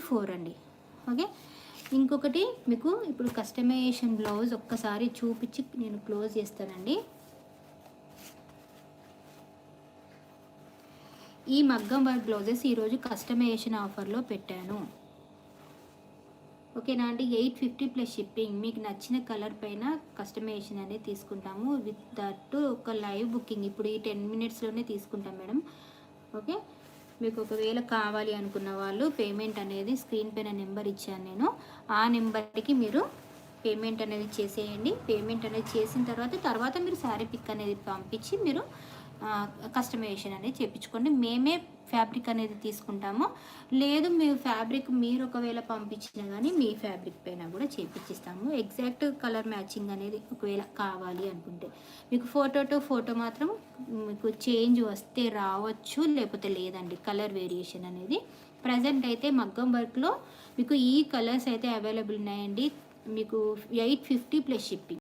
4 అండి. ఓకే, ఇంకొకటి మీకు ఇప్పుడు కస్టమైజేషన్ బ్లౌజ్ ఒక్కసారి చూపించి నేను క్లోజ్ చేస్తానండి. ఈ మగ్గం వర్క్ బ్లౌజెస్ ఈరోజు కస్టమైజేషన్ ఆఫర్లో పెట్టాను. ఓకేనా అండి. 850 ప్లస్ షిప్పింగ్. మీకు నచ్చిన కలర్ పైన కస్టమైజేషన్ అనేది తీసుకుంటాము. విత్ దట్ ఒక లైవ్ బుకింగ్ ఇప్పుడు ఈ 10 మినిట్స్లోనే తీసుకుంటాం మేడం. ఓకే, మీకు ఒకవేళ కావాలి అనుకున్న వాళ్ళు పేమెంట్ అనేది స్క్రీన్ పైన నెంబర్ ఇచ్చాను నేను, ఆ నెంబర్కి మీరు పేమెంట్ అనేది చేసేయండి. పేమెంట్ అనేది చేసిన తర్వాత మీరు శారీ పిక్ అనేది పంపించి మీరు కస్టమైజేషన్ అనేది చేయించుకోండి. మేమే ఫ్యాబ్రిక్ అనేది తీసుకుంటాము. లేదు మీ ఫ్యాబ్రిక్ మీరు ఒకవేళ పంపించినా కానీ మీ ఫ్యాబ్రిక్ పైన కూడా చేయించిస్తాము. ఎగ్జాక్ట్ కలర్ మ్యాచింగ్ అనేది ఒకవేళ కావాలి అనుకుంటే మీకు ఫోటో టు ఫోటో మాత్రం మీకు చేంజ్ వస్తే రావచ్చు, లేకపోతే లేదండి. కలర్ వేరియేషన్ అనేది ప్రజెంట్ అయితే మగ్గం వర్క్లో మీకు ఈ కలర్స్ అయితే అవైలబుల్ ఉన్నాయండి. మీకు 850 ప్లస్ షిప్పింగ్.